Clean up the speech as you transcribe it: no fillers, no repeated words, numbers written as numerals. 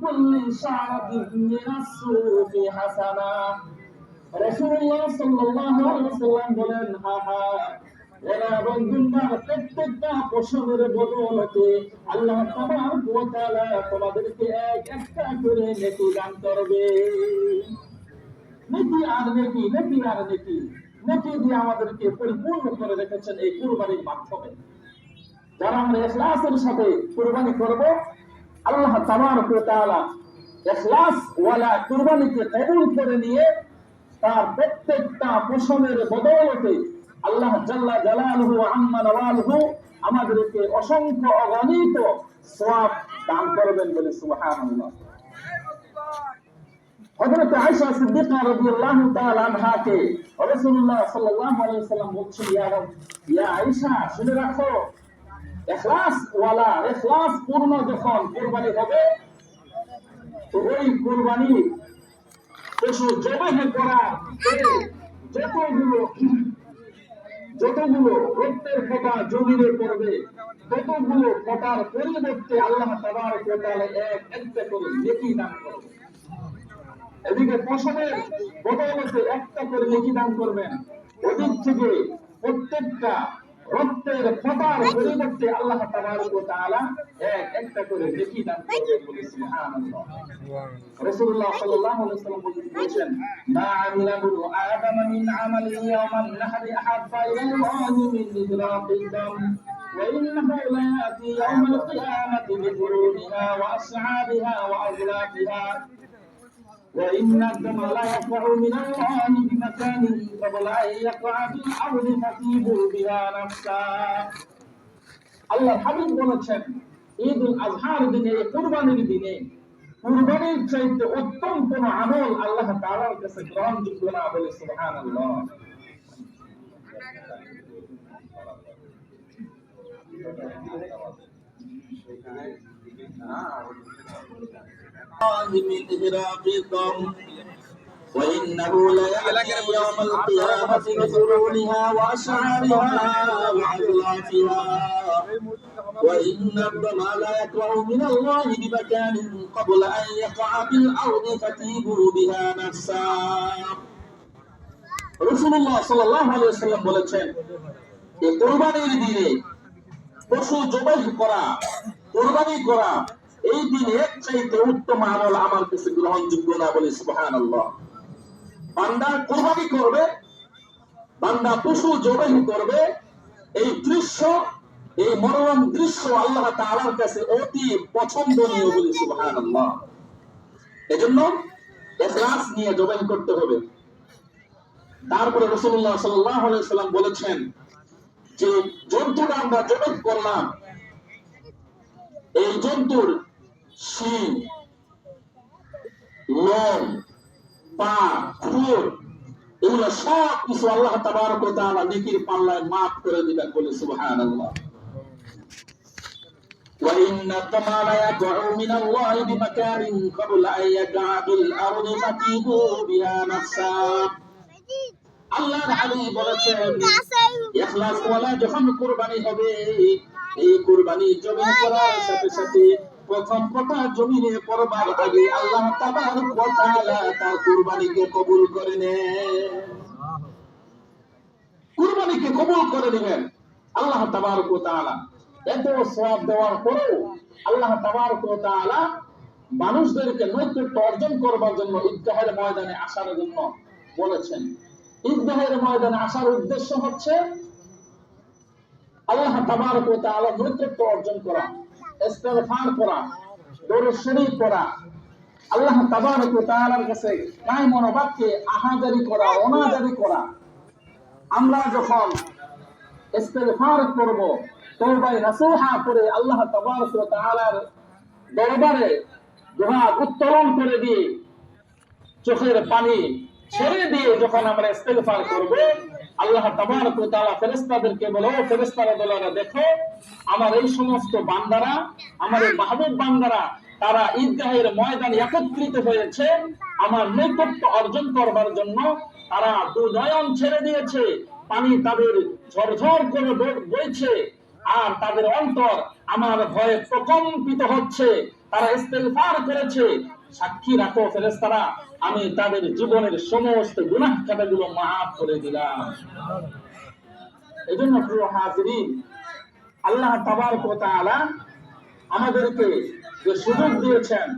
কুল্লি শাআতিন মিনাস-সুফি হাসানা। রাসূলুল্লাহ সাল্লাল্লাহু আলাইহি ওয়াসাল্লাম বলেন, হা হা ওরা বন্ধুরা, প্রত্যেকটা পশমের বদৌলতে আল্লাহ তাবারক ওয়া তাআলা তোমাদেরকে একটা করে নেকি দান করবে। নেকি আর নেকি, নেকি আর নেকি, নেকি দিয়ে আমাদেরকে পরিপূর্ণ করে রেখেছেন এই কুরবানির মাধ্যমে। যারা আমরা ইখলাসের সাথে কুরবানি করব, আল্লাহ তাবারক ওয়া তাআলা ইখলাস ওয়ালা কুরবানিকে কবুল করে নিয়ে তার প্রত্যেকটা পশমের বদৌলতে আল্লাহ জাল্লা জালালুহু ওয়া আম্মা নওয়ালুহু আমাদেরকে অসংখ্য অগণিত সওয়াব দান করবেন বলে সুবহানাল্লাহ। হযরত আয়েশা সিদ্দিকা রাদিয়াল্লাহু তাআলা আনহাকে রাসূলুল্লাহ সাল্লাল্লাহু আলাইহি ওয়াসাল্লাম বলছেন, ইয়া আয়েশা, শুনে রাখো, ইখলাস ওয়ালা ইখলাস পূর্ণ যখন কুরবানি হবে, তো ওই কুরবানি পশু জবাহ করার যতগুলো রক্তের ফোঁটা জমিনে পড়বে, ততগুলো ফোঁটার পরিবর্তে আল্লাহ তাবারক ওয়া তাআলা একটা করে নেকি দান করবে। এদিকে পশমের বদৌলতে একটা করে নেকি দান করবেন, ওদিক থেকে প্রত্যেকটা রক্তের ফোঁটার পরিবর্তে আল্লাহ তাবারক ওয়া তাআলা একটা করে নেকি দান করবেন বলে সুবহানাল্লাহ। রাসূলুল্লাহ সাল্লাল্লাহু আলাইহি ওয়াসাল্লাম বলেছেন, মা আমিলা ইবনু আদম মিন আমালি ইয়াওমান নাহরি আহাব্বা ইলাল্লাহি মিন ইজরাতিদ দাম ওয়া ইন্নাহু লা ইয়াতি ইয়াওমাল কিয়ামাতি বিজুরুনিহা ওয়া আস'আবিহা ওয়া আযলাফিহা وإن الدم لا يقع من الله بمكان قبل أن يقع بالأرض فتيبوا بها نفسا। আল্লাহ হাবিব বলেছেন, ঈদুল আজহার দিনে, কুরবানির দিনে কুরবানির চাইতে উত্তম কোন আমল আল্লাহ তাআলার কাছে গ্রহণযোগ্য না বলে সুবহানাল্লাহ। من إغراقكم وإنه ليأتي يوم القيامة بقرونها وأشعارها وأغلافها وإن الدم لا يقع من الله بمكان قبل أن يقع بالأرض فتيبوا بها نفسا। রাসূলুল্লাহ সাল্লাল্লাহু আলাইহি ওয়াসাল্লাম বলেছেন, এই কুরবানির দিনে পশু জবাই করা, কুরবানি করা, এই দিন এর চাইতে উত্তম আমল আমার কাছে গ্রহণযোগ্য না বলে সুবহানাল্লাহ। বান্দা কুরবানি করবে, বান্দা পশু জবাই করবে, এই দৃশ্য, এই মনোরম দৃশ্য আল্লাহ তাআলার কাছে অতি পছন্দনীয় বলে সুবহানাল্লাহ। এজন্য ইখলাস নিয়ে জবাই করতে হবে। তারপরে রাসূলুল্লাহ সাল্লাল্লাহু আলাইহি ওয়াসাল্লাম বলেছেন যে জন্তুটা আমরা জবাই করলাম, এই জন্তুর শিং, লোম, পা, খুর, এগুলো সব কিছু আল্লাহ তাবারক ওয়া তাআলা নেকির পাল্লায় মাফ করে দিবেন বলে সুবহানাল্লাহ। ওয়া ইন্না দামা লা ইয়াকউ মিনাল্লাহি বিমাকানিন ক্বাবলা আন ইয়াকআ বিল আরদি ফাতিবু বিহা নাফসা। আল্লাহর হাবিব বলেছেন, ইখলাস ওয়ালা যখন কুরবানি হবে, এই কুরবানি জবাই করার সাথে সাথে প্রথম কথা জমিনে পড়বার আগে আল্লাহ তাবারক ওয়া তাআলা তার কুরবানিকে কবুল করে নেন, কুরবানিকে কবুল করে নেবেন আল্লাহ তাবারক ওয়া তাআলা। এত সওয়াব দেওয়ার পরেও আল্লাহ তাবারক ওয়া তাআলা মানুষদেরকে নৈকট্য অর্জন করবার জন্য ঈদগাহের ময়দানে আসার জন্য বলেছেন। ঈদগাহের ময়দানে আসার উদ্দেশ্য হচ্ছে আল্লাহ তাবারক ওয়া তাআলা নৈকট্য অর্জন করা, ইস্তিগফার করা, দরুদ শরীফ পড়া, আল্লাহ তাবারক ওয়া তাআলার কাছে কায় মনোবাক্যে আহাজারি করা, অনাজারি করা। আমরা যখন ইস্তিগফার করব, তওবা নাসুহা করে আল্লাহ তাবারক ওয়া তাআলার দরবারে দুহাত উত্তোলন করে দিয়ে, চোখের পানি ছেড়ে দিয়ে যখন আমরা ইস্তিগফার করব, আল্লাহ তাবারক ওয়া তাআলা ফেরেশতাদেরকে বলে, ও ফেরেশতারা দলেরা, দেখো আমার এই সমস্ত বান্দারা, আমার এই মাহবুব বান্দারা, তারা ঈদগাহের ময়দানে একত্রিত হয়েছে আমার নৈকট্য অর্জন করবার জন্য। তারা দুনয়ন ছেড়ে দিয়েছে, পানি তাদের ঝরঝর করে বইছে, আর তাদের অন্তর আমার ভয়ে প্রকম্পিত হচ্ছে। তারা ইস্তেগফার করেছে, সাক্ষী রাখো ফেরেশতারা, আমি তাদের জীবনের সমস্ত গুনাহ খাতাগুলো মাফ করে দিলাম। এজন্য প্রিয় হাজিরিন, আল্লাহ তাবারক ওয়া তাআলা আমাদেরকে যে সুযোগ দিয়েছেন,